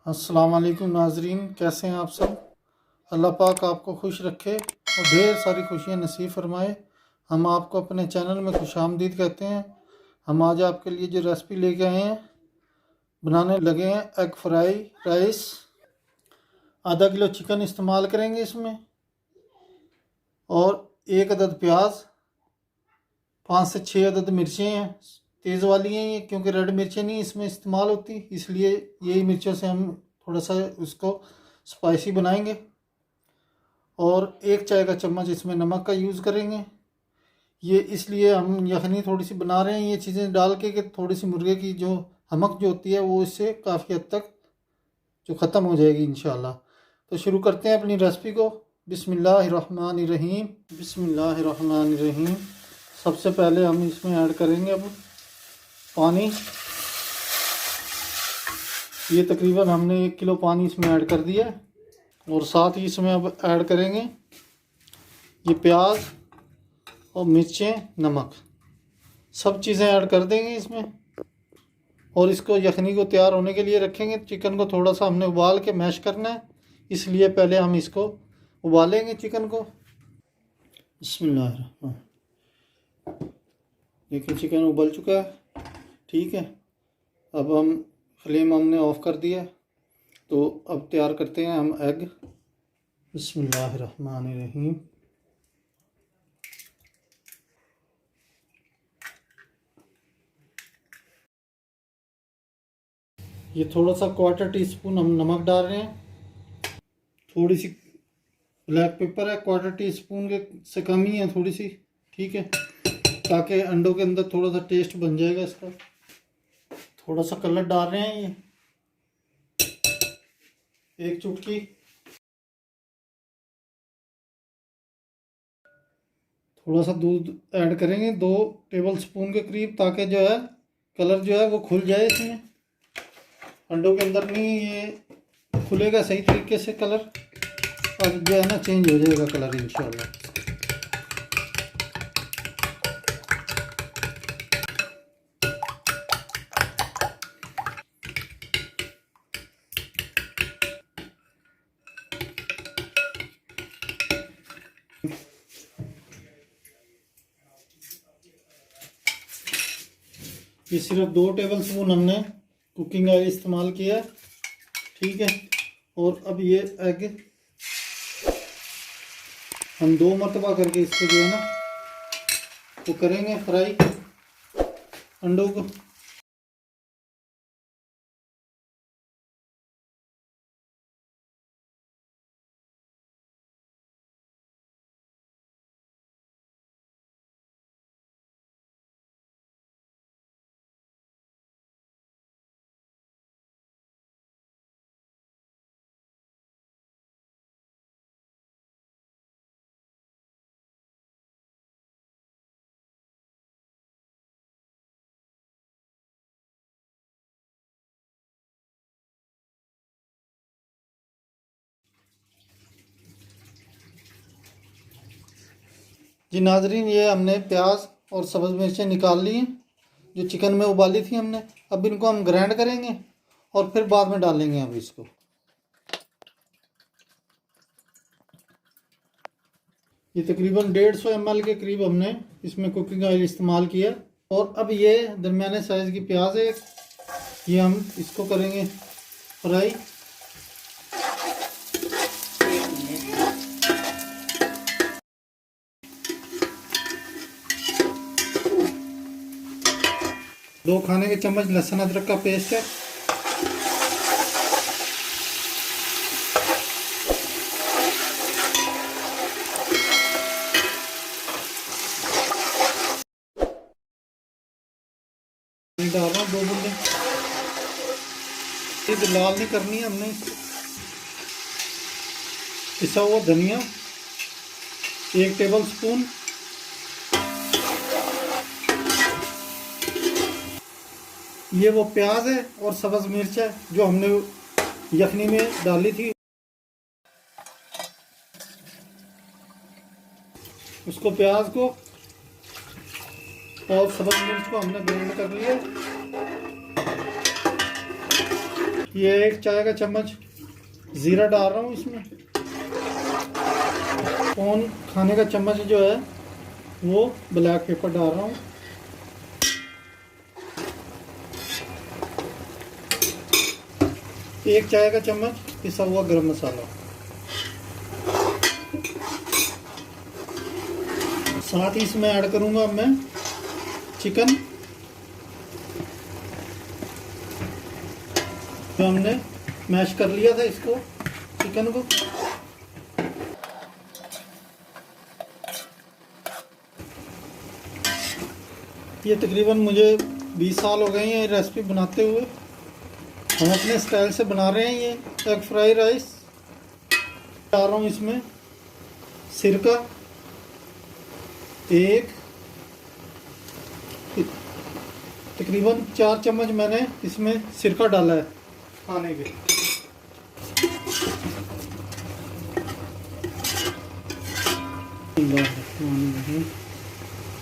अस्सलाम वालेकुम नाजरीन, कैसे हैं आप सब। अल्लाह पाक आपको खुश रखे और ढेर सारी खुशियाँ नसीब फरमाए। हम आपको अपने चैनल में खुशामदीद कहते हैं। हम आज आपके लिए जो रेसिपी लेके आए हैं, बनाने लगे हैं एग फ्राई राइस। आधा किलो चिकन इस्तेमाल करेंगे इसमें, और एक अदद प्याज, 5 से 6 अदद मिर्चें हैं, तेज़ वाली हैं ये, क्योंकि रेड मिर्चें नहीं इसमें इस्तेमाल होती, इसलिए यही मिर्चों से हम थोड़ा सा उसको स्पाइसी बनाएंगे। और 1 चाय का चम्मच इसमें नमक का यूज़ करेंगे। ये इसलिए हम यखनी थोड़ी सी बना रहे हैं ये चीज़ें डाल के, कि थोड़ी सी मुर्गे की जो हमक जो होती है वो इससे काफ़ी हद तक जो ख़त्म हो जाएगी इंशाल्लाह। तो शुरू करते हैं अपनी रेसिपी को। बिस्मिल्लाहिर्रहमानिर्रहीम, बिस्मिल्लाहिर्रहमानिर्रहीम। सबसे पहले हम इसमें ऐड करेंगे अब पानी। ये तकरीबन हमने 1 किलो पानी इसमें ऐड कर दिया है। और साथ ही इसमें अब ऐड करेंगे ये प्याज और मिर्चें, नमक, सब चीज़ें ऐड कर देंगे इसमें। और इसको यखनी को तैयार होने के लिए रखेंगे। चिकन को थोड़ा सा हमने उबाल के मैश करना है, इसलिए पहले हम इसको उबालेंगे चिकन को। बिस्मिल्लाह। देखिए चिकन उबल चुका है, ठीक है। अब हम फ्लेम हमने ऑफ कर दिया है, तो अब तैयार करते हैं हम एग। बिस्मिल्लाहिर्रहमानिर्रहीम। ये थोड़ा सा 1/4 टीस्पून हम नमक डाल रहे हैं। थोड़ी सी ब्लैक पेपर है, 1/4 टीस्पून के से कम ही है थोड़ी सी, ठीक है, ताकि अंडों के अंदर थोड़ा सा टेस्ट बन जाएगा इसका। थोड़ा सा कलर डाल रहे हैं, ये 1 चुटकी। थोड़ा सा दूध ऐड करेंगे, 2 टेबल स्पून के करीब, ताकि जो है कलर जो है वो खुल जाए इसमें। अंडों के अंदर नहीं ये खुलेगा सही तरीके से कलर, अब जो है ना चेंज हो जाएगा कलर इंशाल्लाह। ये सिर्फ 2 टेबल स्पून हमने कुकिंग ऑयल इस्तेमाल किया, ठीक है। और अब ये एग हम 2 मरतबा करके इसको जो है ना वो करेंगे फ्राई अंडों को। जी नाजरीन, ये हमने प्याज और सब्ज़ मिर्चें निकाल ली हैं जो चिकन में उबाली थी हमने। अब इनको हम ग्राइंड करेंगे और फिर बाद में डालेंगे अब इसको। ये तकरीबन 150 ml के करीब हमने इसमें कुकिंग ऑयल इस्तेमाल किया। और अब ये दरमियाने साइज़ की प्याज है, ये हम इसको करेंगे फ्राई। दो खाने के चम्मच लहसुन अदरक का पेस्ट है। डाल रहा हूँ 2 बूंदे। ये लाल नहीं करनी है हमने। पिसा हुआ धनिया 1 टेबल स्पून। ये वो प्याज है और सब्ज़ मिर्च है जो हमने यखनी में डाली थी, उसको प्याज को और सब्ज़ मिर्च को हमने ग्राइंड कर लिया। ये 1 चाय का चम्मच ज़ीरा डाल रहा हूँ इसमें। पौन खाने का चम्मच जो है वो ब्लैक पेपर डाल रहा हूँ। एक चाय का चम्मच पिसा हुआ गरम मसाला। साथ ही इसमें ऐड करूंगा अब मैं चिकन जो हमने मैश कर लिया था इसको, चिकन को। ये तकरीबन मुझे 20 साल हो गए हैं ये रेसिपी बनाते हुए। हम अपने स्टाइल से बना रहे हैं ये एग फ्राई राइस। डाल रहा हूँ इसमें सिरका, तकरीबन 4 चम्मच मैंने इसमें सिरका डाला है खाने के।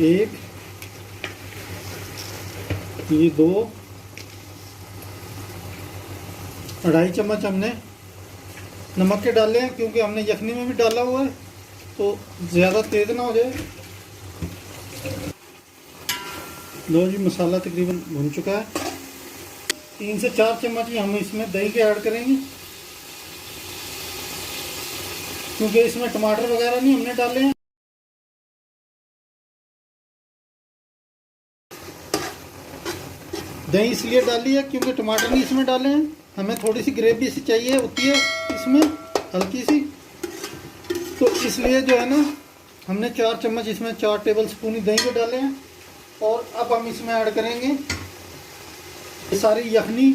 एक, ये 2, 2.5 चम्मच हमने नमक के डाले हैं क्योंकि हमने यखनी में भी डाला हुआ है तो ज़्यादा तेज़ ना हो जाए। लो जी, मसाला तकरीबन भुन चुका है। 3 से 4 चम्मच ही हम इसमें दही के ऐड करेंगे क्योंकि इसमें टमाटर वगैरह नहीं हमने डाले हैं। दही इसलिए डाली है क्योंकि टमाटर नहीं इसमें डाले हैं। हमें थोड़ी सी ग्रेवी सी चाहिए होती है इसमें, हल्की सी, तो इसलिए जो है ना हमने 4 चम्मच इसमें 4 टेबल स्पून ही दही के डाले हैं। और अब हम इसमें ऐड करेंगे ये सारी यखनी।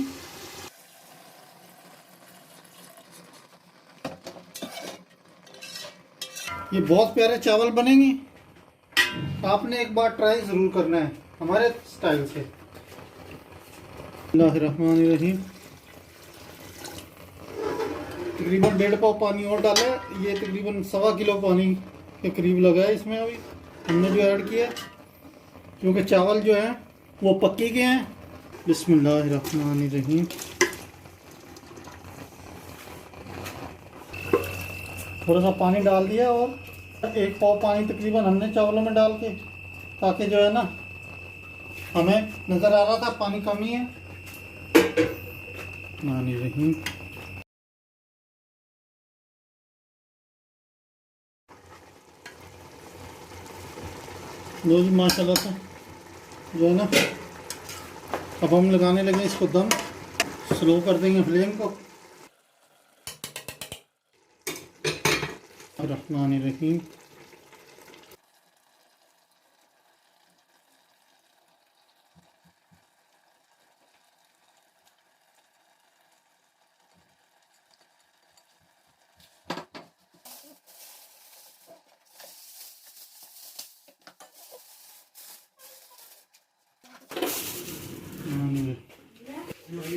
ये बहुत प्यारे चावल बनेंगे। आपने एक बार ट्राई ज़रूर करना है हमारे स्टाइल से। बिस्मिल्लाहिर्रहमानिर्रहीम। तकरीबन 1.5 पाव पानी और डाला है। ये तकरीबन 1.25 किलो पानी के करीब लगा है इसमें अभी हमने जो ऐड किया, क्योंकि चावल जो है वो पक्के के हैं। बिस्मिल्लाहिर्रहमानिर्रहीम। थोड़ा सा पानी डाल दिया और 1 पाव पानी तकरीबन हमने चावलों में डाल के, ताकि जो है ना हमें नज़र आ रहा था पानी कम ही है। रहीम। लो जी, माशाल्लाह से जो है ना अब हम लगाने लगे इसको दम। स्लो कर देंगे फ्लेम को। रहमानिर्रहीम।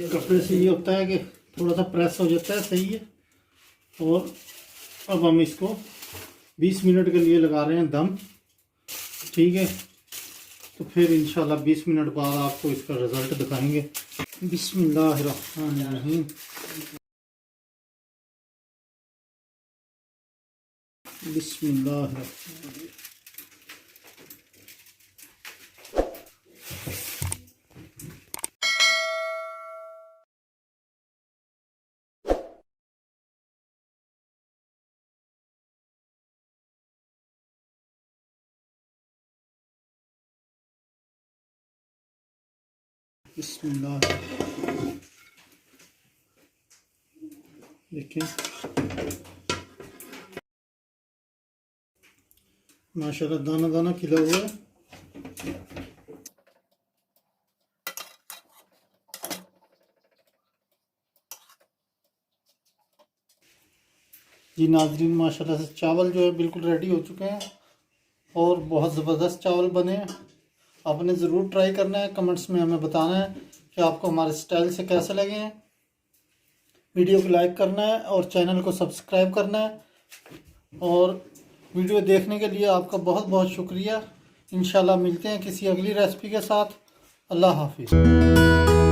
कपड़े से ये होता है कि थोड़ा सा प्रेस हो जाता है, सही है। और अब हम इसको 20 मिनट के लिए लगा रहे हैं दम, ठीक है। तो फिर इंशाल्लाह 20 मिनट बाद आपको इसका रिज़ल्ट दिखाएंगे। बिस्मिल्लाहिर्रहमानिर्रहीम। बिस्मिल्लाहिर्रहमानिर्रहीम। बिस्मिल्लाह। देखिए माशाल्लाह दाना दाना खिला हुआ है। जी नाजरीन, माशाल्लाह से चावल जो है बिल्कुल रेडी हो चुके हैं और बहुत ज़बरदस्त चावल बने हैं। आपने ज़रूर ट्राई करना है, कमेंट्स में हमें बताना है कि आपको हमारे स्टाइल से कैसे लगे हैं। वीडियो को लाइक करना है और चैनल को सब्सक्राइब करना है। और वीडियो देखने के लिए आपका बहुत बहुत शुक्रिया। इंशाल्लाह मिलते हैं किसी अगली रेसिपी के साथ। अल्लाह हाफिज़।